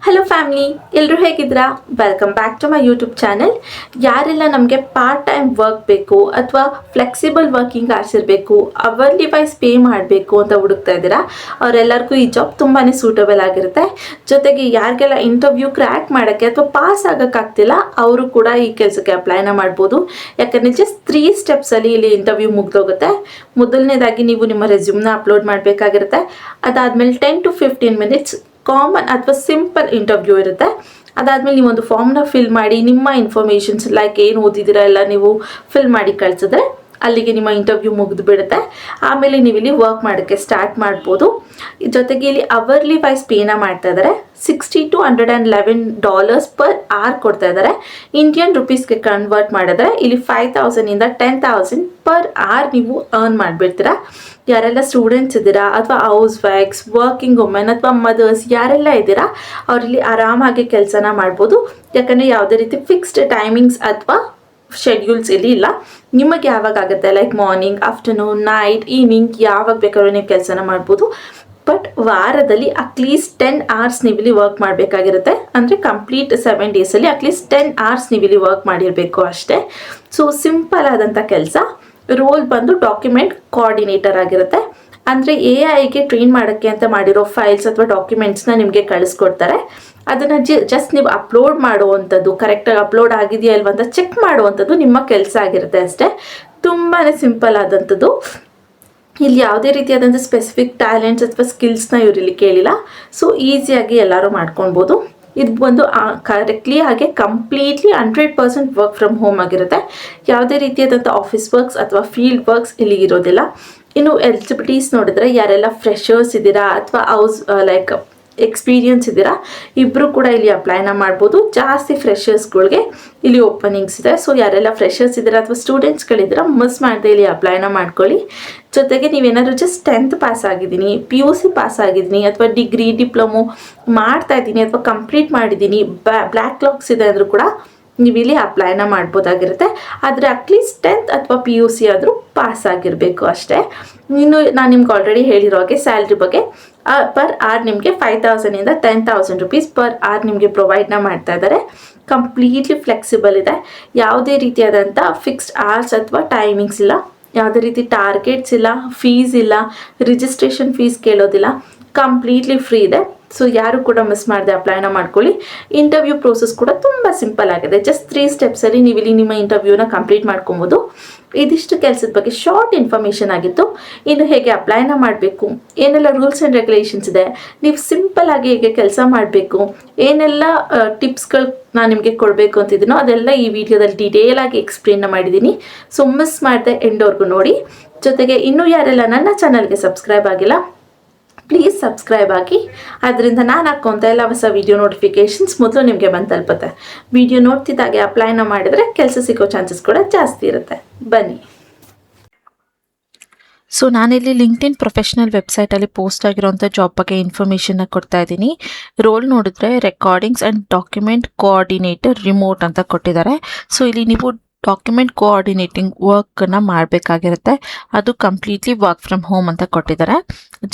Hello family, ಎಲ್ಲರೂ ಹೇಗಿದ್ದೀರಾ? Welcome back to my YouTube channel. ಯಾರೆಲ್ಲ ನಮಗೆ ಪಾರ್ಟ್ ಟೈಮ್ ವರ್ಕ್ ಬೇಕು ಅಥವಾ ಫ್ಲೆಕ್ಸಿಬಲ್ ವರ್ಕಿಂಗ್ ಅವರ್ಸ್ ಇರಬೇಕು, ಅವರ್ಲಿ ವೈಸ್ ಪೇ ಮಾಡಬೇಕು ಅಂತ ಹುಡುಕ್ತಾ ಇದ್ದೀರಾ, ಅವರೆಲ್ಲರಿಗೂ ಈ ಜಾಬ್ ತುಂಬಾ ಸೂಟಬಲ್ ಆಗಿರುತ್ತೆ. ಜೊತೆಗೆ ಯಾರಿಗೆಲ್ಲ ಇಂಟರ್ವ್ಯೂ ಕ್ರ್ಯಾಕ್ ಮಾಡೋಕ್ಕೆ ಅಥವಾ ಪಾಸ್ ಆಗೋಕ್ಕಾಗ್ತಿಲ್ಲ ಅವರು ಕೂಡ ಈ ಕೆಲಸಕ್ಕೆ ಅಪ್ಲೈನ ಮಾಡ್ಬೋದು. ಯಾಕಂದರೆ ಜಸ್ಟ್ 3 ಸ್ಟೆಪ್ಸಲ್ಲಿ ಇಲ್ಲಿ ಇಂಟರ್ವ್ಯೂ ಮುಗ್ದೋಗುತ್ತೆ. ಮೊದಲನೇದಾಗಿ ನೀವು ನಿಮ್ಮ ರೆಸ್ಯೂಮ್ನ ಅಪ್ಲೋಡ್ ಮಾಡಬೇಕಾಗಿರುತ್ತೆ. ಅದಾದಮೇಲೆ 10 to 15 ಮಿನಿಟ್ಸ್ ಕಾಮನ್ ಅಥವಾ ಸಿಂಪಲ್ ಇಂಟರ್ವ್ಯೂ ಇರುತ್ತೆ. ಅದಾದಮೇಲೆ ನೀವೊಂದು ಫಾರ್ಮ್ನ ಫಿಲ್ ಮಾಡಿ ನಿಮ್ಮ ಇನ್ಫಾರ್ಮೇಷನ್ಸ್ ಲೈಕ್ ಏನು ಓದಿದ್ದೀರಾ ಎಲ್ಲ ನೀವು ಫಿಲ್ ಮಾಡಿ ಕಳಿಸಿದ್ರೆ ಅಲ್ಲಿಗೆ ನಿಮ್ಮ ಇಂಟರ್ವ್ಯೂ ಮುಗಿದು ಬಿಡುತ್ತೆ. ಆಮೇಲೆ ನೀವು ಇಲ್ಲಿ ವರ್ಕ್ ಮಾಡೋಕ್ಕೆ ಸ್ಟಾರ್ಟ್ ಮಾಡ್ಬೋದು. ಜೊತೆಗೆ ಇಲ್ಲಿ ಅವರ್ಲಿ ವೈಸ್ ಪೇನ ಮಾಡ್ತಾ ಇದ್ದಾರೆ. $60 to $111 ಪರ್ ಅವರ್ ಕೊಡ್ತಾ ಇದ್ದಾರೆ. ಇಂಡಿಯನ್ ರುಪೀಸ್ಗೆ ಕನ್ವರ್ಟ್ ಮಾಡಿದ್ರೆ ಇಲ್ಲಿ 5,000 ಇಂದ 10,000 ಪರ್ ಅವರ್ ನೀವು ಅರ್ನ್ ಮಾಡಿಬಿಡ್ತೀರಾ. ಯಾರೆಲ್ಲ ಸ್ಟೂಡೆಂಟ್ಸ್ ಇದ್ದೀರಾ ಅಥವಾ ಹೌಸ್ ವೈಫ್ಸ್, ವರ್ಕಿಂಗ್ ವುಮೆನ್ ಅಥವಾ ಮದರ್ಸ್ ಯಾರೆಲ್ಲ ಇದ್ದೀರಾ ಅವರಲ್ಲಿ ಆರಾಮಾಗಿ ಕೆಲಸನ ಮಾಡ್ಬೋದು. ಯಾಕಂದರೆ ಯಾವುದೇ ರೀತಿ ಫಿಕ್ಸ್ಡ್ ಟೈಮಿಂಗ್ಸ್ ಅಥವಾ ಶೆಡ್ಯೂಲ್ಸ್ ಇಲ್ಲಿ ಇಲ್ಲ. ನಿಮಗೆ ಯಾವಾಗ ಆಗುತ್ತೆ like morning, afternoon, night, evening ಯಾವಾಗ ಬೇಕಾದ್ರೂ ನೀವು ಕೆಲಸನ ಮಾಡ್ಬೋದು. ಬಟ್ ವಾರದಲ್ಲಿ ಅಟ್ಲೀಸ್ಟ್ 10 hours ನೀವಿಲ್ಲಿ ವರ್ಕ್ ಮಾಡಬೇಕಾಗಿರುತ್ತೆ. ಅಂದರೆ ಕಂಪ್ಲೀಟ್ 7 ಡೇಸಲ್ಲಿ ಅಟ್ಲೀಸ್ಟ್ 10 hours ನೀವಿಲ್ಲಿ ವರ್ಕ್ ಮಾಡಿರಬೇಕು ಅಷ್ಟೇ. ಸೊ ಸಿಂಪಲ್ ಆದಂಥ ಕೆಲಸ. ರೋಲ್ ಬಂದು ಡಾಕ್ಯುಮೆಂಟ್ ಕೋಆರ್ಡಿನೇಟರ್ ಆಗಿರುತ್ತೆ. ಅಂದರೆ AI ಟ್ರೈನ್ ಮಾಡೋಕ್ಕೆ ಅಂತ ಮಾಡಿರೋ ಫೈಲ್ಸ್ ಅಥವಾ ಡಾಕ್ಯುಮೆಂಟ್ಸ್ನ ನಿಮಗೆ ಕಳಿಸ್ಕೊಡ್ತಾರೆ. ಅದನ್ನು ಜಸ್ಟ್ ನೀವು ಅಪ್ಲೋಡ್ ಮಾಡುವಂಥದ್ದು, ಕರೆಕ್ಟಾಗಿ ಅಪ್ಲೋಡ್ ಆಗಿದೆಯಾ ಇಲ್ವಾ ಅಂತ ಚೆಕ್ ಮಾಡುವಂಥದ್ದು ನಿಮ್ಮ ಕೆಲಸ ಆಗಿರುತ್ತೆ ಅಷ್ಟೇ. ತುಂಬಾ ಸಿಂಪಲ್ ಆದಂಥದ್ದು. ಇಲ್ಲಿ ಯಾವುದೇ ರೀತಿಯಾದಂಥ ಸ್ಪೆಸಿಫಿಕ್ ಟ್ಯಾಲೆಂಟ್ಸ್ ಅಥವಾ ಸ್ಕಿಲ್ಸ್ನ ಇವರಿಲ್ಲಿ ಕೇಳಿಲ್ಲ. ಸೊ ಈಸಿಯಾಗಿ ಎಲ್ಲರೂ ಮಾಡ್ಕೊಳ್ಬೋದು. ಇದು ಬಂದು ಕರೆಕ್ಟ್ಲಿ ಹಾಗೆ ಕಂಪ್ಲೀಟ್ಲಿ 100% ವರ್ಕ್ ಫ್ರಮ್ ಹೋಮ್ ಆಗಿರುತ್ತೆ. ಯಾವುದೇ ರೀತಿಯಾದಂಥ ಆಫೀಸ್ ವರ್ಕ್ಸ್ ಅಥವಾ ಫೀಲ್ಡ್ ವರ್ಕ್ಸ್ ಇಲ್ಲಿ ಇರೋದಿಲ್ಲ. ಇನ್ನು ಎಲಿಜಿಬಿಲಿಟೀಸ್ ನೋಡಿದ್ರೆ ಯಾರೆಲ್ಲ ಫ್ರೆಷರ್ಸ್ ಇದ್ದೀರಾ ಅಥವಾ ಲೈಕ್ ಎಕ್ಸ್ಪೀರಿಯನ್ಸ್ ಇದ್ದೀರಾ ಇಬ್ಬರು ಕೂಡ ಇಲ್ಲಿ ಅಪ್ಲೈನ ಮಾಡ್ಬೋದು. ಜಾಸ್ತಿ ಫ್ರೆಷರ್ಸ್ಗಳಿಗೆ ಇಲ್ಲಿ ಓಪನಿಂಗ್ಸ್ ಇದೆ. ಸೊ ಯಾರೆಲ್ಲ ಫ್ರೆಷರ್ಸ್ ಇದ್ದೀರಾ ಅಥವಾ ಸ್ಟೂಡೆಂಟ್ಸ್ಗಳಿದ್ದೀರಾ ಮಿಸ್ ಮಾಡದೆ ಇಲ್ಲಿ ಅಪ್ಲೈನ ಮಾಡ್ಕೊಳ್ಳಿ. ಜೊತೆಗೆ ನೀವೇನಾದರೂ ಜಸ್ಟ್ 10th ಪಾಸ್ ಆಗಿದ್ದೀನಿ, PUC ಪಾಸ್ ಆಗಿದ್ದೀನಿ ಅಥವಾ ಡಿಗ್ರಿ, ಡಿಪ್ಲೊಮೊ ಮಾಡ್ತಾ ಇದ್ದೀನಿ ಅಥವಾ ಕಂಪ್ಲೀಟ್ ಮಾಡಿದ್ದೀನಿ, ಬ್ಲ್ಯಾಕ್ ಲಾಕ್ಸ್ ಇದೆ ಅಂದರೂ ಕೂಡ ನೀವು ಇಲ್ಲಿ ಅಪ್ಲೈನ ಮಾಡ್ಬೋದಾಗಿರುತ್ತೆ. ಆದರೆ ಅಟ್ಲೀಸ್ಟ್ 10th ಅಥವಾ PUC ಆದರೂ ಪಾಸ್ ಆಗಿರಬೇಕು ಅಷ್ಟೇ. ಇನ್ನು ನಾನು ನಿಮ್ಗೆ ಆಲ್ರೆಡಿ ಹೇಳಿರೋ ಹಾಗೆ ಸ್ಯಾಲ್ರಿ ಬಗ್ಗೆ ಪರ್ ಅವರ್ ನಿಮಗೆ 5,000 ಇಂದ 10,000 rupees ಪರ್ ಅವರ್ ನಿಮಗೆ ಪ್ರೊವೈಡ್ನ ಮಾಡ್ತಾ ಇದ್ದಾರೆ. ಕಂಪ್ಲೀಟ್ಲಿ ಫ್ಲೆಕ್ಸಿಬಲ್ ಇದೆ. ಯಾವುದೇ ರೀತಿಯಾದಂಥ ಫಿಕ್ಸ್ಡ್ ಅವರ್ಸ್ ಅಥವಾ ಟೈಮಿಂಗ್ಸ್ ಇಲ್ಲ. ಯಾವುದೇ ರೀತಿ ಟಾರ್ಗೆಟ್ಸ್ ಇಲ್ಲ, ಫೀಸ್ ಇಲ್ಲ, ರಿಜಿಸ್ಟ್ರೇಷನ್ ಫೀಸ್ ಕೇಳೋದಿಲ್ಲ. ಕಂಪ್ಲೀಟ್ಲಿ ಫ್ರೀ ಇದೆ. ಸೊ ಯಾರು ಕೂಡ ಮಿಸ್ ಮಾಡದೆ ಅಪ್ಲೈನ ಮಾಡ್ಕೊಳ್ಳಿ. ಇಂಟರ್ವ್ಯೂ ಪ್ರೋಸೆಸ್ ಕೂಡ ತುಂಬ ಸಿಂಪಲ್ ಆಗಿದೆ. ಜಸ್ಟ್ 3 ಸ್ಟೆಪ್ಸಲ್ಲಿ ನೀವು ಇಲ್ಲಿ ನಿಮ್ಮ ಇಂಟರ್ವ್ಯೂನ ಕಂಪ್ಲೀಟ್ ಮಾಡ್ಕೊಬೋದು. ಇದಿಷ್ಟು ಕೆಲಸದ ಬಗ್ಗೆ ಶಾರ್ಟ್ ಇನ್ಫಾರ್ಮೇಷನ್ ಆಗಿತ್ತು. ಇನ್ನು ಹೇಗೆ ಅಪ್ಲೈನ ಮಾಡಬೇಕು, ಏನೆಲ್ಲ ರೂಲ್ಸ್ ಆ್ಯಂಡ್ ರೆಗ್ಯುಲೇಷನ್ಸ್ ಇದೆ, ನೀವು ಸಿಂಪಲ್ ಆಗಿ ಹೇಗೆ ಕೆಲಸ ಮಾಡಬೇಕು, ಏನೆಲ್ಲ ಟಿಪ್ಸ್ಗಳು ನಾನು ನಿಮಗೆ ಕೊಡಬೇಕು ಅಂತಿದ್ದೀನೋ ಅದೆಲ್ಲ ಈ ವಿಡಿಯೋದಲ್ಲಿ ಡೀಟೇಲ್ ಆಗಿ ಎಕ್ಸ್ಪ್ಲೇನ್ನ ಮಾಡಿದ್ದೀನಿ. ಸೊ ಮಿಸ್ ಮಾಡದೆ ಎಂಡ್ವರೆಗೂ ನೋಡಿ. ಜೊತೆಗೆ ಇನ್ನೂ ಯಾರೆಲ್ಲ ನನ್ನ ಚಾನಲ್ಗೆ ಸಬ್ಸ್ಕ್ರೈಬ್ ಆಗಿಲ್ಲ ಪ್ಲೀಸ್ ಸಬ್ಸ್ಕ್ರೈಬ್ ಆಗಿ. ಅದರಿಂದ ನಾನು ಹಾಕೋಂಥ ಎಲ್ಲ ಹೊಸ ವಿಡಿಯೋ ನೋಟಿಫಿಕೇಷನ್ಸ್ ಮೊದಲು ನಿಮಗೆ ಬಂದು ತಲುಪುತ್ತೆ. ವಿಡಿಯೋ ನೋಡ್ತಿದ್ದಾಗೆ ಅಪ್ಲೈನ ಮಾಡಿದರೆ ಕೆಲಸ ಸಿಗೋ ಚಾನ್ಸಸ್ ಕೂಡ ಜಾಸ್ತಿ ಇರುತ್ತೆ. ಬನ್ನಿ. ಸೊ ನಾನಿಲ್ಲಿ ಲಿಂಕ್ಡ್ಇನ್ ಪ್ರೊಫೆಷನಲ್ ವೆಬ್ಸೈಟಲ್ಲಿ ಪೋಸ್ಟ್ ಆಗಿರೋಂಥ ಜಾಬ್ ಬಗ್ಗೆ ಇನ್ಫಾರ್ಮೇಷನ್ನ ಕೊಡ್ತಾ ಇದ್ದೀನಿ. ರೋಲ್ ನೋಡಿದ್ರೆ recordings and document coordinator remote ಅಂತ ಕೊಟ್ಟಿದ್ದಾರೆ. ಸೊ ಇಲ್ಲಿ ನೀವು ಡಾಕ್ಯುಮೆಂಟ್ ಕೋಆರ್ಡಿನೇಟಿಂಗ್ ವರ್ಕನ್ನು ಮಾಡಬೇಕಾಗಿರುತ್ತೆ. ಅದು ಕಂಪ್ಲೀಟ್ಲಿ ವರ್ಕ್ ಫ್ರಮ್ ಹೋಮ್ ಅಂತ ಕೊಟ್ಟಿದ್ದಾರೆ.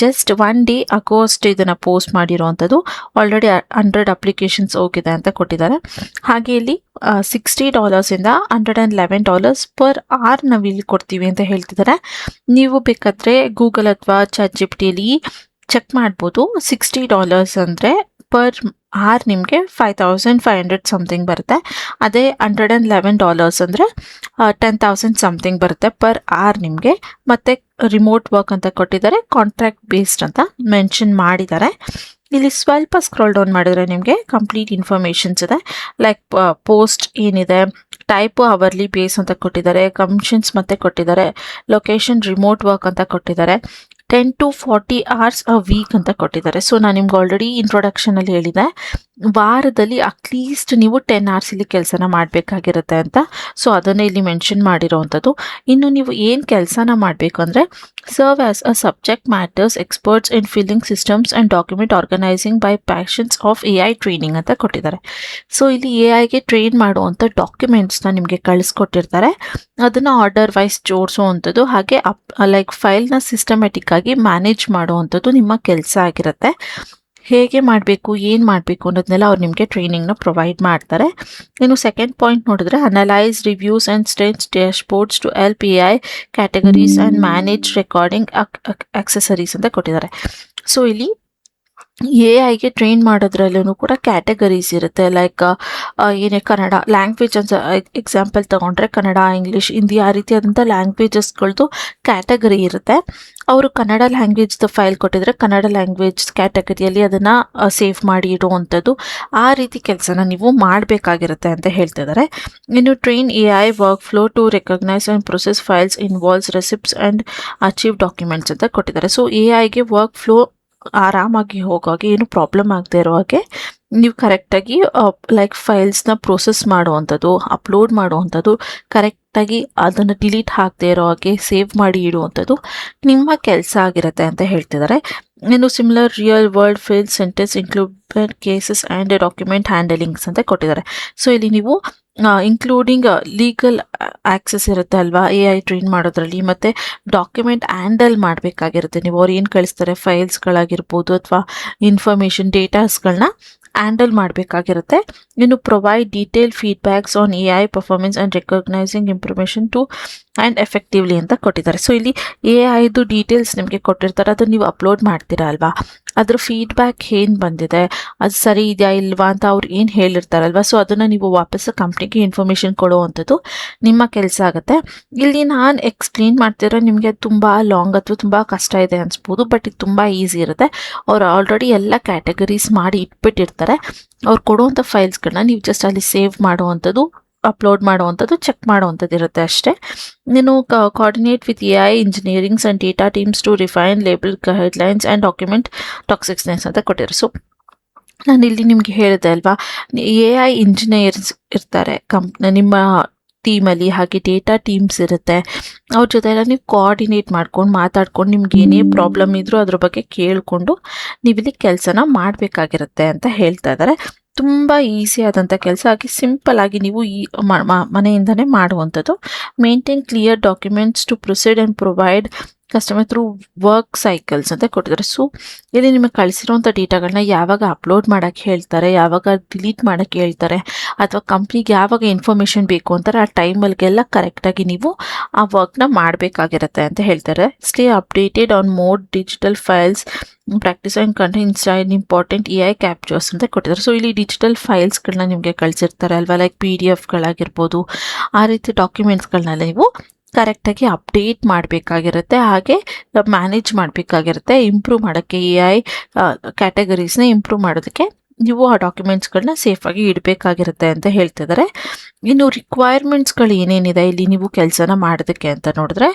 ಜಸ್ಟ್ 1 day ಅಗೋ ಅಷ್ಟೇ ಇದನ್ನು ಪೋಸ್ಟ್ ಮಾಡಿರೋವಂಥದ್ದು. ಆಲ್ರೆಡಿ 100 ಅಪ್ಲಿಕೇಶನ್ಸ್ ಹೋಗಿದೆ ಅಂತ ಕೊಟ್ಟಿದ್ದಾರೆ. ಹಾಗೆ ಇಲ್ಲಿ $60 ಇಂದ $111 ಪರ್ ಅವರ್ ನಾವು ಇಲ್ಲಿ ಕೊಡ್ತೀವಿ ಅಂತ ಹೇಳ್ತಿದ್ದಾರೆ. ನೀವು ಬೇಕಾದರೆ ಗೂಗಲ್ ಅಥವಾ ChatGPTಯಲ್ಲಿ ಚೆಕ್ ಮಾಡ್ಬೋದು. $60 ಅಂದರೆ ಪರ್ ಅವರ್ ನಿಮಗೆ 5,500 ಸಮಥಿಂಗ್ ಬರುತ್ತೆ. ಅದೇ $111 ಅಂದರೆ 10,000 ಸಮಥಿಂಗ್ ಬರುತ್ತೆ ಪರ್ ಅವರ್ ನಿಮಗೆ. ಮತ್ತು ರಿಮೋಟ್ ವರ್ಕ್ ಅಂತ ಕೊಟ್ಟಿದ್ದಾರೆ, ಕಾಂಟ್ರಾಕ್ಟ್ ಬೇಸ್ಡ್ ಅಂತ ಮೆನ್ಷನ್ ಮಾಡಿದ್ದಾರೆ. ಇಲ್ಲಿ ಸ್ವಲ್ಪ ಸ್ಕ್ರಾಲ್ ಡೌನ್ ಮಾಡಿದ್ರೆ ನಿಮಗೆ ಕಂಪ್ಲೀಟ್ ಇನ್ಫಾರ್ಮೇಷನ್ಸ್ ಇದೆ. ಲೈಕ್ ಪೋಸ್ಟ್ ಏನಿದೆ, ಟೈಪು ಅವರ್ಲಿ ಬೇಸ್ ಅಂತ ಕೊಟ್ಟಿದ್ದಾರೆ, ಕಮಿಷನ್ಸ್ ಮತ್ತೆ ಕೊಟ್ಟಿದ್ದಾರೆ, ಲೊಕೇಶನ್ ರಿಮೋಟ್ ವರ್ಕ್ ಅಂತ ಕೊಟ್ಟಿದ್ದಾರೆ, 10 to 40 hours ಅ ವೀಕ್ ಅಂತ ಕೊಟ್ಟಿದ್ದಾರೆ. ಸೊ ನಾನು ನಿಮ್ಗೆ ಆಲ್ರೆಡಿ ಇಂಟ್ರೊಡಕ್ಷನಲ್ಲಿ ಹೇಳಿದೆ, ವಾರದಲ್ಲಿ ಅಟ್ಲೀಸ್ಟ್ ನೀವು 10 hours ಇಲ್ಲಿ ಕೆಲಸನ ಮಾಡಬೇಕಾಗಿರುತ್ತೆ ಅಂತ. ಸೊ ಅದನ್ನೇ ಇಲ್ಲಿ ಮೆನ್ಷನ್ ಮಾಡಿರೋವಂಥದ್ದು. ಇನ್ನು ನೀವು ಏನು ಕೆಲಸನ ಮಾಡಬೇಕು ಅಂದರೆ serve as a subject matters experts in filling systems and document organising by passions of AI training ಅಂತ ಕೊಟ್ಟಿದ್ದಾರೆ. ಸೊ ಇಲ್ಲಿ AI ಟ್ರೈನ್ ಮಾಡುವಂಥ ಡಾಕ್ಯುಮೆಂಟ್ಸ್ನ ನಿಮಗೆ ಕಳಿಸ್ಕೊಟ್ಟಿರ್ತಾರೆ. ಅದನ್ನು ಆರ್ಡರ್ ವೈಸ್ ಜೋಡಿಸುವಂಥದ್ದು, ಹಾಗೆ ಲೈಕ್ ಫೈಲ್ನ ಸಿಸ್ಟಮೆಟಿಕ್ ಆಗಿ ಮ್ಯಾನೇಜ್ ಮಾಡುವಂಥದ್ದು ನಿಮ್ಮ ಕೆಲಸ ಆಗಿರುತ್ತೆ. ಹೇಗೆ ಮಾಡಬೇಕು, ಏನು ಮಾಡಬೇಕು ಅನ್ನೋದನ್ನೆಲ್ಲ ಅವ್ರು ನಿಮಗೆ ಟ್ರೈನಿಂಗ್ನ ಪ್ರೊವೈಡ್ ಮಾಡ್ತಾರೆ. ಇನ್ನು ಸೆಕೆಂಡ್ ಪಾಯಿಂಟ್ ನೋಡಿದ್ರೆ analyse reviews and strengths dashboards to help A I categories and manage recording accessories ಅಂತ ಕೊಟ್ಟಿದ್ದಾರೆ. ಸೊ ಇಲ್ಲಿ ಎ ಐಗೆ ಟ್ರೈನ್ ಮಾಡೋದ್ರಲ್ಲೂ ಕೂಡ ಕ್ಯಾಟಗರೀಸ್ ಇರುತ್ತೆ. ಲೈಕ್ ಏನೇ ಕನ್ನಡ ಲ್ಯಾಂಗ್ವೇಜ್ ಅಂತ ಎಕ್ಸಾಂಪಲ್ ತಗೊಂಡ್ರೆ ಕನ್ನಡ, ಇಂಗ್ಲೀಷ್, ಹಿಂದಿ ಆ ರೀತಿಯಾದಂಥ ಲ್ಯಾಂಗ್ವೇಜಸ್ಗಳದ್ದು ಕ್ಯಾಟಗರಿ ಇರುತ್ತೆ. ಅವರು ಕನ್ನಡ ಲ್ಯಾಂಗ್ವೇಜ್ದು ಫೈಲ್ ಕೊಟ್ಟಿದ್ರೆ ಕನ್ನಡ ಲ್ಯಾಂಗ್ವೇಜ್ ಕ್ಯಾಟಗರಿಯಲ್ಲಿ ಅದನ್ನು ಸೇವ್ ಮಾಡಿ ಇಡುವಂಥದ್ದು, ಆ ರೀತಿ ಕೆಲಸನ ನೀವು ಮಾಡಬೇಕಾಗಿರುತ್ತೆ ಅಂತ ಹೇಳ್ತಿದ್ದಾರೆ. ಇನ್ನು train A I work flow to recognise and process files involves receipts and achieve documents ಅಂತ ಕೊಟ್ಟಿದ್ದಾರೆ. ಸೊ ಎ ಐಗೆ ವರ್ಕ್ ಫ್ಲೋ ಆರಾಮಾಗಿ ಹೋಗೋಗೆ, ಏನು ಪ್ರಾಬ್ಲಮ್ ಆಗದೆ ಇರೋ ಹಾಗೆ ನೀವು ಕರೆಕ್ಟಾಗಿ ಲೈಕ್ ಫೈಲ್ಸ್ನ ಪ್ರೊಸೆಸ್ ಮಾಡುವಂಥದ್ದು, ಅಪ್ಲೋಡ್ ಮಾಡುವಂಥದ್ದು, ಕರೆಕ್ಟಾಗಿ ಅದನ್ನು ಡಿಲೀಟ್ ಆಗದೆ ಇರೋ ಹಾಗೆ ಸೇವ್ ಮಾಡಿ ಇಡುವಂಥದ್ದು ನಿಮ್ಮ ಕೆಲಸ ಆಗಿರುತ್ತೆ ಅಂತ ಹೇಳ್ತಿದ್ದಾರೆ. ಇನ್ನು similar real world field sentence included cases and document handlings ಅಂತ ಕೊಟ್ಟಿದ್ದಾರೆ. ಸೊ ಇಲ್ಲಿ ನೀವು ಇನ್ಕ್ಲೂಡಿಂಗ್ ಲೀಗಲ್ ಆಕ್ಸೆಸ್ ಇರುತ್ತೆ ಅಲ್ವಾ ಎ ಐ ಟ್ರೈನ್ ಮಾಡೋದ್ರಲ್ಲಿ, ಮತ್ತು ಡಾಕ್ಯುಮೆಂಟ್ ಹ್ಯಾಂಡಲ್ ಮಾಡಬೇಕಾಗಿರುತ್ತೆ. ನೀವು ಅವ್ರು ಏನು ಕಳಿಸ್ತಾರೆ ಫೈಲ್ಸ್ಗಳಾಗಿರ್ಬೋದು ಅಥವಾ ಇನ್ಫಾರ್ಮೇಷನ್ ಡೇಟಾಸ್ಗಳನ್ನ ಹ್ಯಾಂಡಲ್ ಮಾಡಬೇಕಾಗಿರುತ್ತೆ. ಇನ್ನು provide detail feedbacks on A I performance and recognising information to and effectively ಅಂತ ಕೊಟ್ಟಿದ್ದಾರೆ. ಸೊ ಇಲ್ಲಿ ಎ ಐದು ಡೀಟೇಲ್ಸ್ ನಿಮಗೆ ಕೊಟ್ಟಿರ್ತಾರೆ, ಅದನ್ನು ನೀವು ಅಪ್ಲೋಡ್ ಮಾಡ್ತೀರಾ ಅಲ್ವಾ, ಅದ್ರ ಫೀಡ್ಬ್ಯಾಕ್ ಏನು ಬಂದಿದೆ, ಅದು ಸರಿ ಇದೆಯಾ ಇಲ್ವಾ ಅಂತ ಅವ್ರು ಏನು ಹೇಳಿರ್ತಾರಲ್ವ, ಸೊ ಅದನ್ನು ನೀವು ವಾಪಸ್ ಕಂಪ್ನಿಗೆ ಇನ್ಫಾರ್ಮೇಷನ್ ಕೊಡುವಂಥದ್ದು ನಿಮ್ಮ ಕೆಲಸ ಆಗುತ್ತೆ. ಇಲ್ಲಿ ನಾನು ಎಕ್ಸ್ಪ್ಲೇನ್ ಮಾಡ್ತಿರೋ ನಿಮಗೆ ತುಂಬ ಲಾಂಗ್ ಅಥವಾ ತುಂಬ ಕಷ್ಟ ಇದೆ ಅನಿಸ್ಬೋದು, ಬಟ್ ಇದು ತುಂಬ ಈಸಿ ಇರುತ್ತೆ. ಅವ್ರು ಆಲ್ರೆಡಿ ಎಲ್ಲ ಕ್ಯಾಟಗರೀಸ್ ಮಾಡಿ ಇಟ್ಬಿಟ್ಟಿರ್ತಾರೆ. ಅವ್ರು ಕೊಡುವಂಥ ಫೈಲ್ಸ್ಗಳನ್ನ ನೀವು ಜಸ್ಟ್ ಅಲ್ಲಿ ಸೇವ್ ಮಾಡುವಂಥದ್ದು, ಅಪ್ಲೋಡ್ ಮಾಡುವಂಥದ್ದು, ಚೆಕ್ ಮಾಡುವಂಥದ್ದು ಇರುತ್ತೆ ಅಷ್ಟೇ. ನೀನು coordinate with A I engineerings and data teams to refine label guidelines and document toxicness ಅಂತ ಕೊಟ್ಟಿದ್ದಾರೆ. ಸೊ ನಾನು ಇಲ್ಲಿ ನಿಮಗೆ ಹೇಳಿದೆ ಅಲ್ವಾ, ಎ ಐ ಇಂಜಿನಿಯರ್ಸ್ ಇರ್ತಾರೆ ನಿಮ್ಮ ಟೀಮಲ್ಲಿ, ಹಾಗೆ ಡೇಟಾ ಟೀಮ್ಸ್ ಇರುತ್ತೆ. ಅವ್ರ ಜೊತೆ ಎಲ್ಲ ನೀವು ಕೋಆರ್ಡಿನೇಟ್ ಮಾಡ್ಕೊಂಡು ಮಾತಾಡ್ಕೊಂಡು ನಿಮ್ಗೆ ಏನೇ ಪ್ರಾಬ್ಲಮ್ ಇದ್ರೂ ಅದ್ರ ಬಗ್ಗೆ ಕೇಳಿಕೊಂಡು ನೀವಿಲ್ಲಿ ಕೆಲಸನ ಮಾಡಬೇಕಾಗಿರುತ್ತೆ ಅಂತ ಹೇಳ್ತಾ ಇದ್ದಾರೆ. ತುಂಬ ಈಸಿ ಆದಂಥ ಕೆಲಸ ಆಗಿ ಸಿಂಪಲ್ ಆಗಿ ನೀವು ಈ ಮನೆಯಿಂದನೇ ಮಾಡುವಂಥದ್ದು. Maintain clear documents to proceed and provide customer through work cycles ಅಂತ ಕೊಟ್ಟಿದ್ದಾರೆ. ಸೊ ಇಲ್ಲಿ ನಿಮಗೆ ಕಳಿಸಿರೋಂಥ ಡೇಟಾಗಳನ್ನ ಯಾವಾಗ ಅಪ್ಲೋಡ್ ಮಾಡೋಕ್ಕೆ ಹೇಳ್ತಾರೆ, ಯಾವಾಗ ಡಿಲೀಟ್ ಮಾಡೋಕ್ಕೆ ಹೇಳ್ತಾರೆ, ಅಥವಾ ಕಂಪ್ನಿಗೆ ಯಾವಾಗ ಇನ್ಫಾರ್ಮೇಷನ್ ಬೇಕು ಅಂತಾರೆ ಆ ಟೈಮಲ್ಲಿಗೆಲ್ಲ ಕರೆಕ್ಟಾಗಿ ನೀವು ಆ ವರ್ಕ್ನ ಮಾಡಬೇಕಾಗಿರುತ್ತೆ ಅಂತ ಹೇಳ್ತಾರೆ. Stay updated on more digital files practice and content inside important A I captures ಅಂತ ಕೊಟ್ಟಿದ್ದಾರೆ. ಸೊ ಇಲ್ಲಿ ಡಿಜಿಟಲ್ ಫೈಲ್ಸ್ಗಳನ್ನ ನಿಮಗೆ ಕಳಿಸಿರ್ತಾರೆ ಅಲ್ವಾ, ಲೈಕ್ PDF ಆ ರೀತಿ ಡಾಕ್ಯುಮೆಂಟ್ಸ್ಗಳನ್ನೆಲ್ಲ ನೀವು ಕರೆಕ್ಟಾಗಿ ಅಪ್ಡೇಟ್ ಮಾಡಬೇಕಾಗಿರುತ್ತೆ, ಹಾಗೆ ಮ್ಯಾನೇಜ್ ಮಾಡಬೇಕಾಗಿರುತ್ತೆ. ಇಂಪ್ರೂವ್ ಮಾಡೋಕ್ಕೆ ಎ ಐ ಕ್ಯಾಟಗರೀಸ್ನ ಇಂಪ್ರೂವ್ ಮಾಡೋದಕ್ಕೆ ನೀವು ಆ ಡಾಕ್ಯುಮೆಂಟ್ಸ್ಗಳನ್ನ ಸೇಫಾಗಿ ಇಡಬೇಕಾಗಿರುತ್ತೆ ಅಂತ ಹೇಳ್ತಿದ್ದಾರೆ. ಇನ್ನು ರಿಕ್ವೈರ್ಮೆಂಟ್ಸ್ಗಳು ಏನೇನಿದೆ ಇಲ್ಲಿ ನೀವು ಕೆಲಸನ ಮಾಡೋದಕ್ಕೆ ಅಂತ ನೋಡಿದ್ರೆ,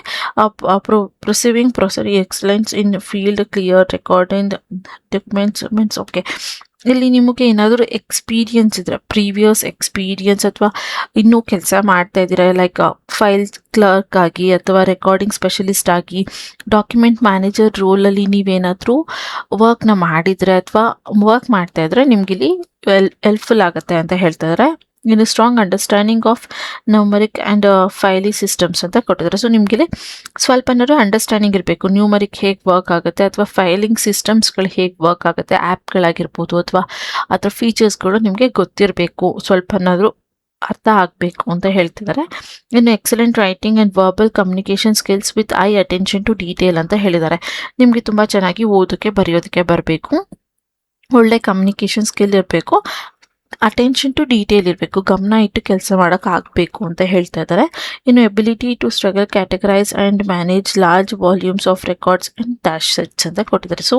ಪ್ರೊಸೀವಿಂಗ್ proceeding excellence in field clear recording documents means okay. ಇಲ್ಲಿ ನಿಮಗೆ ಏನಾದರೂ ಎಕ್ಸ್ಪೀರಿಯನ್ಸ್ ಇದ್ರೆ, ಪ್ರೀವಿಯಸ್ ಎಕ್ಸ್ಪೀರಿಯನ್ಸ್ ಅಥವಾ ಇನ್ನೂ ಕೆಲಸ ಮಾಡ್ತಾ ಇದ್ದೀರಾ, ಲೈಕ್ ಫೈಲ್ಸ್ ಕ್ಲರ್ಕ್ ಆಗಿ ಅಥವಾ ರೆಕಾರ್ಡಿಂಗ್ ಸ್ಪೆಷಲಿಸ್ಟ್ ಆಗಿ, ಡಾಕ್ಯುಮೆಂಟ್ ಮ್ಯಾನೇಜರ್ ರೋಲಲ್ಲಿ ನೀವೇನಾದರೂ ವರ್ಕ್ನ ಮಾಡಿದರೆ ಅಥವಾ ವರ್ಕ್ ಮಾಡ್ತಾ ಇದ್ರೆ ನಿಮಗಿಲ್ಲಿ ಹೆಲ್ಪ್ಫುಲ್ ಆಗುತ್ತೆ ಅಂತ ಹೇಳ್ತಿದ್ದಾರೆ. ಇನ್ನು strong understanding of numeric and filing systems ಅಂತ ಕೊಟ್ಟಿದ್ದಾರೆ. ಸೊ ನಿಮಗಿಲ್ಲಿ ಸ್ವಲ್ಪನಾದ್ರು ಅಂಡರ್ಸ್ಟ್ಯಾಂಡಿಂಗ್ ಇರಬೇಕು, ನ್ಯೂಮರಿಕ್ ಹೇಗೆ ವರ್ಕ್ ಆಗುತ್ತೆ ಅಥವಾ ಫೈಲಿಂಗ್ ಸಿಸ್ಟಮ್ಸ್ಗಳು ಹೇಗೆ ವರ್ಕ್ ಆಗುತ್ತೆ, ಆ್ಯಪ್ಗಳಾಗಿರ್ಬೋದು ಅಥವಾ ಅದರ ಫೀಚರ್ಸ್ಗಳು ನಿಮಗೆ ಗೊತ್ತಿರಬೇಕು, ಸ್ವಲ್ಪನಾದರೂ ಅರ್ಥ ಆಗಬೇಕು ಅಂತ ಹೇಳ್ತಿದ್ದಾರೆ. ಇನ್ನು excellent writing and verbal communication skills with eye attention to detail ಅಂತ ಹೇಳಿದ್ದಾರೆ. ನಿಮಗೆ ತುಂಬ ಚೆನ್ನಾಗಿ ಓದೋಕ್ಕೆ ಬರೆಯೋದಕ್ಕೆ ಬರಬೇಕು, ಒಳ್ಳೆ ಕಮ್ಯುನಿಕೇಷನ್ ಸ್ಕಿಲ್ ಇರಬೇಕು, ಅಟೆನ್ಷನ್ ಟು ಡೀಟೇಲ್ ಇರಬೇಕು, ಗಮನ ಇಟ್ಟು ಕೆಲಸ ಮಾಡೋಕ್ಕಾಗಬೇಕು ಅಂತ ಹೇಳ್ತಾ ಇದ್ದಾರೆ. ಇನ್ನು ability to struggle categorise and manage large volumes of records and dash sets ಅಂತ ಕೊಟ್ಟಿದ್ದಾರೆ. ಸೊ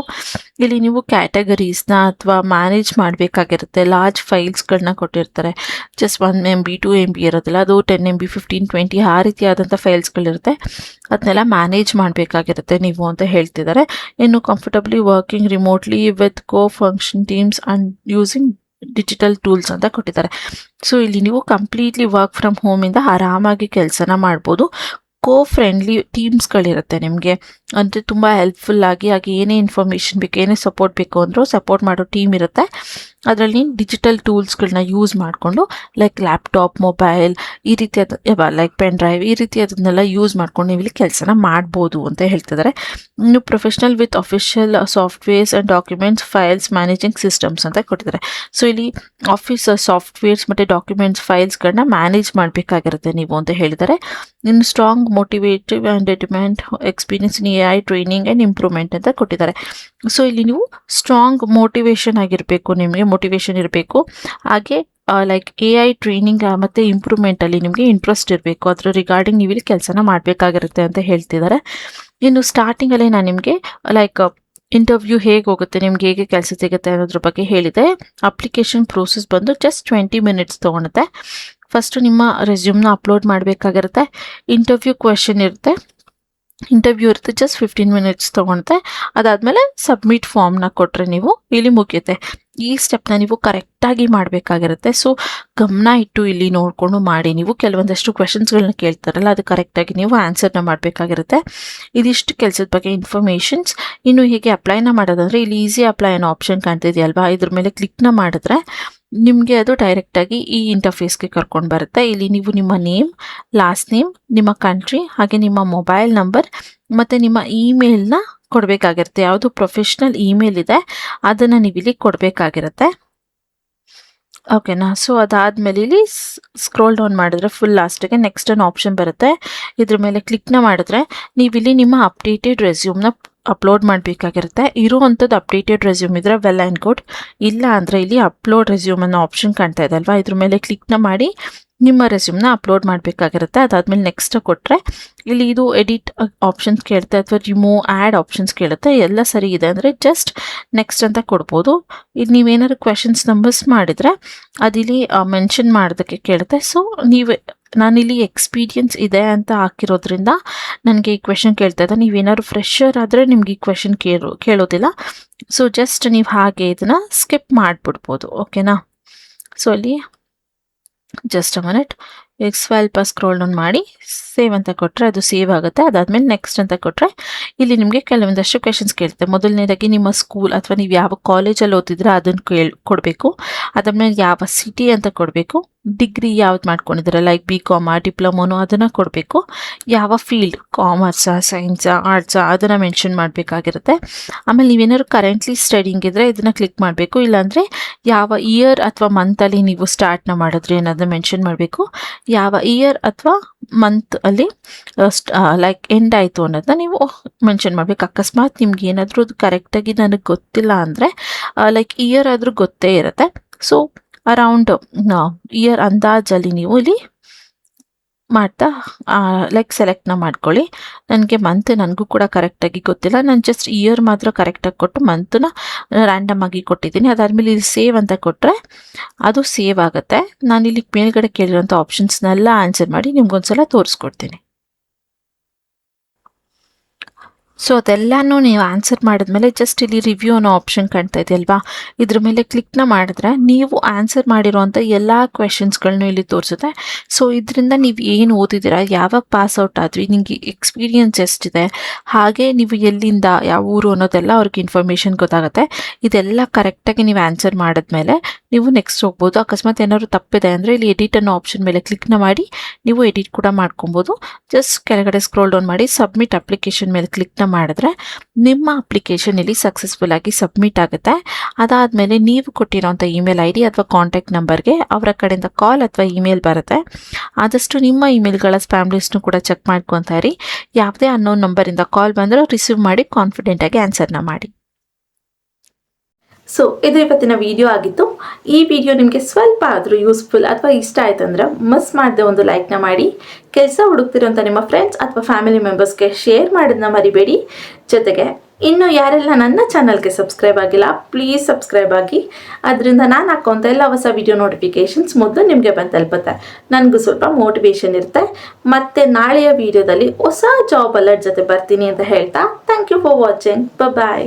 ಇಲ್ಲಿ ನೀವು ಕ್ಯಾಟಗರೀಸ್ನ ಅಥವಾ ಮ್ಯಾನೇಜ್ ಮಾಡಬೇಕಾಗಿರುತ್ತೆ. ಲಾರ್ಜ್ ಫೈಲ್ಸ್ಗಳನ್ನ ಕೊಟ್ಟಿರ್ತಾರೆ, ಜಸ್ಟ್ 1 MB 2 MB ಇರೋದಿಲ್ಲ, ಅದು 10 MB 15 20 ಆ ರೀತಿಯಾದಂಥ ಫೈಲ್ಸ್ಗಳಿರುತ್ತೆ, ಅದನ್ನೆಲ್ಲ ಮ್ಯಾನೇಜ್ ಮಾಡಬೇಕಾಗಿರುತ್ತೆ ನೀವು ಅಂತ ಹೇಳ್ತಿದ್ದಾರೆ. ಇನ್ನು comfortably working remotely with co function teams and using digital tools ಅಂತ ಕೊಟ್ಟಿದ್ದಾರೆ. ಸೊ ಇಲ್ಲಿ ನೀವು ಕಂಪ್ಲೀಟ್ಲಿ ವರ್ಕ್ ಫ್ರಮ್ ಹೋಮಿಂದ ಆರಾಮಾಗಿ ಕೆಲಸನ ಮಾಡ್ಬೋದು. ಫ್ರೆಂಡ್ಲಿ ಟೀಮ್ಸ್ಗಳಿರುತ್ತೆ ನಿಮಗೆ, ಅಂದರೆ ತುಂಬ ಹೆಲ್ಪ್ಫುಲ್ ಆಗಿ, ಹಾಗೆ ಏನೇ ಇನ್ಫಾರ್ಮೇಷನ್ ಬೇಕು, ಏನೇ ಸಪೋರ್ಟ್ ಬೇಕು ಅಂದರೂ ಸಪೋರ್ಟ್ ಮಾಡೋ ಟೀಮ್ ಇರುತ್ತೆ. ಅದರಲ್ಲಿ ಡಿಜಿಟಲ್ ಟೂಲ್ಸ್ಗಳನ್ನ ಯೂಸ್ ಮಾಡಿಕೊಂಡು ಲೈಕ್ ಲ್ಯಾಪ್ಟಾಪ್, ಮೊಬೈಲ್ ಈ ರೀತಿಯಾದ ಲೈಕ್ ಪೆನ್ ಡ್ರೈವ್ ಈ ರೀತಿಯಾದನ್ನೆಲ್ಲ ಯೂಸ್ ಮಾಡ್ಕೊಂಡು ನೀವು ಇಲ್ಲಿ ಕೆಲಸನ ಮಾಡ್ಬೋದು ಅಂತ ಹೇಳ್ತಿದ್ದಾರೆ. ಇನ್ನು professional with official softwares and documents, files, managing systems ಅಂತ ಕೊಟ್ಟಿದ್ದಾರೆ. ಸೊ ಇಲ್ಲಿ ಆಫೀಸ್ ಸಾಫ್ಟ್ವೇರ್ಸ್ ಮತ್ತು ಡಾಕ್ಯುಮೆಂಟ್ಸ್, ಫೈಲ್ಸ್ಗಳನ್ನ ಮ್ಯಾನೇಜ್ ಮಾಡಬೇಕಾಗಿರುತ್ತೆ ನೀವು ಅಂತ ಹೇಳಿದ್ದಾರೆ. ಇನ್ನು strong motivative and demand experience in AI training and improvement ಅಂತ ಕೊಟ್ಟಿದ್ದಾರೆ. ಸೊ ಇಲ್ಲಿ ನೀವು ಸ್ಟ್ರಾಂಗ್ ಮೋಟಿವೇಶನ್ ಆಗಿರಬೇಕು, ನಿಮಗೆ ಮೋಟಿವೇಶನ್ ಇರಬೇಕು. ಹಾಗೆ ಲೈಕ್ AI ಟ್ರೈನಿಂಗ್ ಮತ್ತು ಇಂಪ್ರೂವ್ಮೆಂಟಲ್ಲಿ ನಿಮಗೆ ಇಂಟ್ರೆಸ್ಟ್ ಇರಬೇಕು. ಅದರ ರಿಗಾರ್ಡಿಂಗ್ ನೀವು ಇಲ್ಲಿ ಕೆಲಸನ ಮಾಡಬೇಕಾಗಿರುತ್ತೆ ಅಂತ ಹೇಳ್ತಿದ್ದಾರೆ. ಇನ್ನು ಸ್ಟಾರ್ಟಿಂಗಲ್ಲೇ ನಾನು ನಿಮಗೆ ಲೈಕ್ ಇಂಟರ್ವ್ಯೂ ಹೇಗೆ ಹೋಗುತ್ತೆ, ನಿಮ್ಗೆ ಹೇಗೆ ಕೆಲಸ ಸಿಗುತ್ತೆ ಅನ್ನೋದ್ರ ಬಗ್ಗೆ ಹೇಳಿದೆ. ಅಪ್ಲಿಕೇಶನ್ ಪ್ರೋಸೆಸ್ ಬಂದು ಜಸ್ಟ್ 20 ಮಿನಿಟ್ಸ್ ತೊಗೊಳುತ್ತೆ. ಫಸ್ಟು ನಿಮ್ಮ ರೆಸ್ಯೂಮ್ನ ಅಪ್ಲೋಡ್ ಮಾಡಬೇಕಾಗಿರುತ್ತೆ. ಇಂಟರ್ವ್ಯೂ ಇರುತ್ತೆ ಜಸ್ಟ್ 15 ಮಿನಿಟ್ಸ್ ತೊಗೊಳುತ್ತೆ. ಅದಾದಮೇಲೆ ಸಬ್ಮಿಟ್ ಫಾರ್ಮ್ನ ಕೊಟ್ಟರೆ ನೀವು ಇಲ್ಲಿ ಮುಗಿಯುತ್ತೆ. ಈ ಸ್ಟೆಪ್ನ ನೀವು ಕರೆಕ್ಟಾಗಿ ಮಾಡಬೇಕಾಗಿರುತ್ತೆ. ಸೊ ಗಮನ ಇಟ್ಟು ಇಲ್ಲಿ ನೋಡಿಕೊಂಡು ಮಾಡಿ. ನೀವು ಕೆಲವೊಂದಷ್ಟು ಕ್ವೆಶನ್ಸ್ಗಳನ್ನ ಕೇಳ್ತಾರಲ್ಲ, ಅದು ಕರೆಕ್ಟಾಗಿ ನೀವು ಆನ್ಸರ್ನ ಮಾಡಬೇಕಾಗಿರುತ್ತೆ. ಇದಿಷ್ಟು ಕೆಲಸದ ಬಗ್ಗೆ ಇನ್ಫಾರ್ಮೇಷನ್ಸ್. ಇನ್ನು ಹೇಗೆ ಅಪ್ಲೈನ ಮಾಡೋದಂದರೆ ಇಲ್ಲಿ ಈಸಿ ಅಪ್ಲೈ ಅನ್ನೋ ಆಪ್ಷನ್ ಕಾಣ್ತಿದೆಯಲ್ವಾ, ಇದ್ರ ಮೇಲೆ ಕ್ಲಿಕ್ನ ಮಾಡಿದ್ರೆ ನಿಮಗೆ ಅದು ಡೈರೆಕ್ಟಾಗಿ ಈ ಇಂಟರ್ಫೇಸ್ಗೆ ಕರ್ಕೊಂಡು ಬರುತ್ತೆ. ಇಲ್ಲಿ ನೀವು ನಿಮ್ಮ ನೇಮ್, ಲಾಸ್ಟ್ ನೇಮ್, ನಿಮ್ಮ ಕಂಟ್ರಿ, ಹಾಗೆ ನಿಮ್ಮ ಮೊಬೈಲ್ ನಂಬರ್ ಮತ್ತು ನಿಮ್ಮ ಇಮೇಲ್ನ ಕೊಡಬೇಕಾಗಿರುತ್ತೆ. ಯಾವುದು ಪ್ರೊಫೆಷ್ನಲ್ ಇಮೇಲ್ ಇದೆ ಅದನ್ನು ನೀವು ಇಲ್ಲಿ ಕೊಡಬೇಕಾಗಿರುತ್ತೆ. ಓಕೆನಾ. ಸೊ ಅದಾದಮೇಲೆ ಇಲ್ಲಿ ಸ್ಕ್ರೋಲ್ ಡೌನ್ ಮಾಡಿದ್ರೆ ಫುಲ್ ಲಾಸ್ಟಿಗೆ ನೆಕ್ಸ್ಟ್ ಅನ್ನೋ ಆಪ್ಷನ್ ಬರುತ್ತೆ. ಇದ್ರ ಮೇಲೆ ಕ್ಲಿಕ್ನ ಮಾಡಿದ್ರೆ ನೀವಿಲ್ಲಿ ನಿಮ್ಮ ಅಪ್ಡೇಟೆಡ್ ರೆಸ್ಯೂಮ್ನ ಅಪ್ಲೋಡ್ ಮಾಡಬೇಕಾಗಿರುತ್ತೆ. ಇರುವಂಥದ್ದು ಅಪ್ಡೇಟೆಡ್ ರೆಸ್ಯೂಮ್ ಇದ್ರೆ ವೆಲ್ ಆ್ಯಂಡ್ ಗುಡ್. ಇಲ್ಲ ಅಂದರೆ ಇಲ್ಲಿ ಅಪ್ಲೋಡ್ ರೆಸ್ಯೂಮ್ ಅನ್ನೋ ಆಪ್ಷನ್ ಕಾಣ್ತಾ ಇದೆ ಅಲ್ವಾ, ಇದ್ರ ಮೇಲೆ ಕ್ಲಿಕ್ನ ಮಾಡಿ ನಿಮ್ಮ ರೆಸ್ಯೂಮ್ನ ಅಪ್ಲೋಡ್ ಮಾಡಬೇಕಾಗಿರುತ್ತೆ. ಅದಾದಮೇಲೆ ನೆಕ್ಸ್ಟ್ ಕೊಟ್ಟರೆ ಇಲ್ಲಿ ಇದು ಎಡಿಟ್ ಆಪ್ಷನ್ಸ್ ಕೇಳುತ್ತೆ ಅಥವಾ ರಿಮೂವ್ ಆ್ಯಡ್ ಆಪ್ಷನ್ಸ್ ಕೇಳುತ್ತೆ. ಎಲ್ಲ ಸರಿ ಇದೆ ಅಂದರೆ ಜಸ್ಟ್ ನೆಕ್ಸ್ಟ್ ಅಂತ ಕೊಡ್ಬೋದು. ಇಲ್ಲಿ ನೀವೇನಾದ್ರು ಕ್ವೆಶನ್ಸ್ ನಂಬರ್ಸ್ ಮಾಡಿದರೆ ಅದಿಲ್ಲಿ ಮೆನ್ಷನ್ ಮಾಡೋದಕ್ಕೆ ಕೇಳುತ್ತೆ. ಸೊ ನಾನಿಲ್ಲಿ ಎಕ್ಸ್ಪೀರಿಯನ್ಸ್ ಇದೆ ಅಂತ ಹಾಕಿರೋದ್ರಿಂದ ನನಗೆ ಈ ಕ್ವೆಶನ್ ಕೇಳ್ತಾ ಇದೆ. ನೀವೇನಾದ್ರು ಫ್ರೆಶರ್ ಆದರೆ ನಿಮ್ಗೆ ಈ ಕ್ವೆಶನ್ ಕೇಳೋದಿಲ್ಲ. ಸೊ ಜಸ್ಟ್ ನೀವು ಹಾಗೆ ಇದನ್ನು ಸ್ಕಿಪ್ ಮಾಡಿಬಿಡ್ಬೋದು. ಓಕೆನಾ. ಸೊ ಅಲ್ಲಿ ಜಸ್ಟ್ ಅ ಮಿನಿಟ್ ಈಗ ಸ್ವಲ್ಪ ಸ್ಕ್ರೋಲ್ ಡೌನ್ ಮಾಡಿ ಸೇವ್ ಅಂತ ಕೊಟ್ಟರೆ ಅದು ಸೇವ್ ಆಗುತ್ತೆ. ಅದಾದಮೇಲೆ ನೆಕ್ಸ್ಟ್ ಅಂತ ಕೊಟ್ಟರೆ ಇಲ್ಲಿ ನಿಮಗೆ ಕೆಲವೊಂದಷ್ಟು ಕ್ವೆಶನ್ಸ್ ಕೇಳುತ್ತೆ. ಮೊದಲನೇದಾಗಿ ನಿಮ್ಮ ಸ್ಕೂಲ್ ಅಥವಾ ನೀವು ಯಾವ ಕಾಲೇಜಲ್ಲಿ ಓದ್ತಿದ್ರೆ ಅದನ್ನು ಕೊಡಬೇಕು. ಅದಾದಮೇಲೆ ಯಾವ ಸಿಟಿ ಅಂತ ಕೊಡಬೇಕು. ಡಿಗ್ರಿ ಯಾವ್ದು ಮಾಡ್ಕೊಂಡಿದ್ದೀರ ಲೈಕ್ BCom, ಡಿಪ್ಲೊಮೋನೋ ಅದನ್ನು ಕೊಡಬೇಕು. ಯಾವ ಫೀಲ್ಡ್, ಕಾಮರ್ಸಾ, ಸೈನ್ಸಾ, ಆರ್ಟ್ಸಾ ಅದನ್ನು ಮೆನ್ಷನ್ ಮಾಡಬೇಕಾಗಿರುತ್ತೆ. ಆಮೇಲೆ ನೀವೇನಾದ್ರು ಕರೆಂಟ್ಲಿ ಸ್ಟಡಿಂಗ್ ಇದ್ದರೆ ಇದನ್ನು ಕ್ಲಿಕ್ ಮಾಡಬೇಕು. ಇಲ್ಲಾಂದರೆ ಯಾವ ಇಯರ್ ಅಥವಾ ಮಂತಲ್ಲಿ ನೀವು ಸ್ಟಾರ್ಟ್ನ ಮಾಡಿದ್ರಿ ಅನ್ನೋದನ್ನ ಮೆನ್ಷನ್ ಮಾಡಬೇಕು. ಯಾವ ಇಯರ್ ಅಥವಾ ಮಂತ್ ಅಲ್ಲಿ ಲೈಕ್ ಎಂಡ್ ಆಯಿತು ಅನ್ನೋದನ್ನ ನೀವು ಮೆನ್ಷನ್ ಮಾಡಬೇಕು. ಅಕಸ್ಮಾತ್ ನಿಮ್ಗೆ ಏನಾದರೂ ಅದು ಕರೆಕ್ಟಾಗಿ ನನಗೆ ಗೊತ್ತಿಲ್ಲ ಅಂದರೆ ಲೈಕ್ ಇಯರ್ ಆದರೂ ಗೊತ್ತೇ ಇರುತ್ತೆ. ಸೊ ಅರೌಂಡ್ ಇಯರ್ ಅಂದಾಜಲ್ಲಿ ನೀವು ಇಲ್ಲಿ ಮಾಡ್ತಾ ಲೈಕ್ ಸೆಲೆಕ್ಟ್ನ ಮಾಡ್ಕೊಳ್ಳಿ. ನನಗೂ ಕೂಡ ಕರೆಕ್ಟಾಗಿ ಗೊತ್ತಿಲ್ಲ, ನಾನು ಜಸ್ಟ್ ಇಯರ್ ಮಾತ್ರ ಕರೆಕ್ಟಾಗಿ ಕೊಟ್ಟು ಮಂತನ್ನ ರ್ಯಾಂಡಮ್ ಆಗಿ ಕೊಟ್ಟಿದ್ದೀನಿ. ಅದಾದಮೇಲೆ ಇಲ್ಲಿ ಸೇವ್ ಅಂತ ಕೊಟ್ಟರೆ ಅದು ಸೇವ್ ಆಗುತ್ತೆ. ನಾನಿಲ್ಲಿ ಮೇಲ್ಗಡೆ ಕೇಳಿರೋಂಥ ಆಪ್ಷನ್ಸ್ನೆಲ್ಲ ಆನ್ಸರ್ ಮಾಡಿ ನಿಮ್ಗೊಂದ್ಸಲ ತೋರಿಸ್ಕೊಡ್ತೀನಿ. ಸೊ ಅದೆಲ್ಲನೂ ನೀವು ಆನ್ಸರ್ ಮಾಡಿದ್ಮೇಲೆ ಜಸ್ಟ್ ಇಲ್ಲಿ ರಿವ್ಯೂ ಅನ್ನೋ ಆಪ್ಷನ್ ಕಾಣ್ತಾ ಇದೆಯಲ್ವಾ, ಇದ್ರ ಮೇಲೆ ಕ್ಲಿಕ್ನ ಮಾಡಿದ್ರೆ ನೀವು ಆನ್ಸರ್ ಮಾಡಿರೋವಂಥ ಎಲ್ಲ ಕ್ವೆಶನ್ಸ್ಗಳನ್ನೂ ಇಲ್ಲಿ ತೋರಿಸುತ್ತೆ. ಸೊ ಇದರಿಂದ ನೀವು ಏನು ಓದಿದ್ದೀರಾ, ಯಾವಾಗ ಪಾಸ್ ಔಟ್ ಆದ್ರಿ, ನಿಮಗೆ ಎಕ್ಸ್ಪೀರಿಯನ್ಸ್ ಎಷ್ಟಿದೆ, ಹಾಗೆ ನೀವು ಎಲ್ಲಿಂದ ಯಾವ ಊರು ಅನ್ನೋದೆಲ್ಲ ಅವ್ರಿಗೆ ಇನ್ಫಾರ್ಮೇಷನ್ ಗೊತ್ತಾಗುತ್ತೆ. ಇದೆಲ್ಲ ಕರೆಕ್ಟಾಗಿ ನೀವು ಆನ್ಸರ್ ಮಾಡಿದ್ಮೇಲೆ ನೀವು ನೆಕ್ಸ್ಟ್ ಹೋಗ್ಬೋದು. ಅಕಸ್ಮಾತ್ ಏನಾದ್ರು ತಪ್ಪಿದೆ ಅಂದರೆ ಇಲ್ಲಿ ಎಡಿಟ್ ಅನ್ನೋ ಆಪ್ಷನ್ ಮೇಲೆ ಕ್ಲಿಕ್ನ ಮಾಡಿ ನೀವು ಎಡಿಟ್ ಕೂಡ ಮಾಡ್ಕೊಬೋದು. ಜಸ್ಟ್ ಕೆಳಗಡೆ ಸ್ಕ್ರೋಲ್ ಡೌನ್ ಮಾಡಿ ಸಬ್ಮಿಟ್ ಅಪ್ಲಿಕೇಶನ್ ಮೇಲೆ ಕ್ಲಿಕ್ನ ಮಾಡಿದ್ರೆ ನಿಮ್ಮ ಅಪ್ಲಿಕೇಶನ್ ಇಲ್ಲಿ ಸಕ್ಸಸ್ಫುಲ್ ಆಗಿ ಸಬ್ಮಿಟ್ ಆಗುತ್ತೆ. ಅದಾದಮೇಲೆ ನೀವು ಕೊಟ್ಟಿರೋಂಥ ಇಮೇಲ್ ID ಅಥವಾ ಕಾಂಟ್ಯಾಕ್ಟ್ ನಂಬರ್ಗೆ ಅವರ ಕಡೆಯಿಂದ ಕಾಲ್ ಅಥವಾ ಇಮೇಲ್ ಬರುತ್ತೆ. ಆದಷ್ಟು ನಿಮ್ಮ ಇಮೇಲ್ಗಳ ಸ್ಪ್ಯಾಮ್ ಲಿಸ್ಟ್ನು ಕೂಡ ಚೆಕ್ ಮಾಡ್ಕೊತಾ ಇರಿ. ಯಾವುದೇ ಅನ್ನೋನ್ ನಂಬರಿಂದ ಕಾಲ್ ಬಂದರೂ ರಿಸೀವ್ ಮಾಡಿ ಕಾನ್ಫಿಡೆಂಟಾಗಿ ಆನ್ಸರ್ನ ಮಾಡಿ. ಸೊ ಇದು ಇವತ್ತಿನ ವಿಡಿಯೋ ಆಗಿತ್ತು. ಈ ವಿಡಿಯೋ ನಿಮಗೆ ಸ್ವಲ್ಪ ಆದರೂ ಯೂಸ್ಫುಲ್ ಅಥವಾ ಇಷ್ಟ ಆಯ್ತು ಅಂದ್ರೆ ಮಿಸ್ ಮಾಡದೆ ಒಂದು ಲೈಕ್ನ ಮಾಡಿ. ಕೆಲಸ ಹುಡುಕ್ತಿರೋಂಥ ನಿಮ್ಮ ಫ್ರೆಂಡ್ಸ್ ಅಥವಾ ಫ್ಯಾಮಿಲಿ ಮೆಂಬರ್ಸ್ಗೆ ಶೇರ್ ಮಾಡೋದನ್ನ ಮರಿಬೇಡಿ. ಜೊತೆಗೆ ಇನ್ನು ಯಾರೆಲ್ಲ ನನ್ನ ಚಾನಲ್ಗೆ ಸಬ್ಸ್ಕ್ರೈಬ್ ಆಗಿಲ್ಲ ಪ್ಲೀಸ್ ಸಬ್ಸ್ಕ್ರೈಬ್ ಆಗಿ. ಅದರಿಂದ ನಾನು ಹಾಕೋಂಥ ಎಲ್ಲ ಹೊಸ ವಿಡಿಯೋ ನೋಟಿಫಿಕೇಷನ್ಸ್ ಮೊದಲು ನಿಮಗೆ ಬಂದು ತಲುಪುತ್ತೆ. ನನಗೂ ಸ್ವಲ್ಪ ಮೋಟಿವೇಶನ್ ಇರುತ್ತೆ. ಮತ್ತು ನಾಳೆಯ ವಿಡಿಯೋದಲ್ಲಿ ಹೊಸ ಜಾಬ್ ಅಲರ್ಟ್ ಜೊತೆ ಬರ್ತೀನಿ ಅಂತ ಹೇಳ್ತಾ thank you for watching. Bye.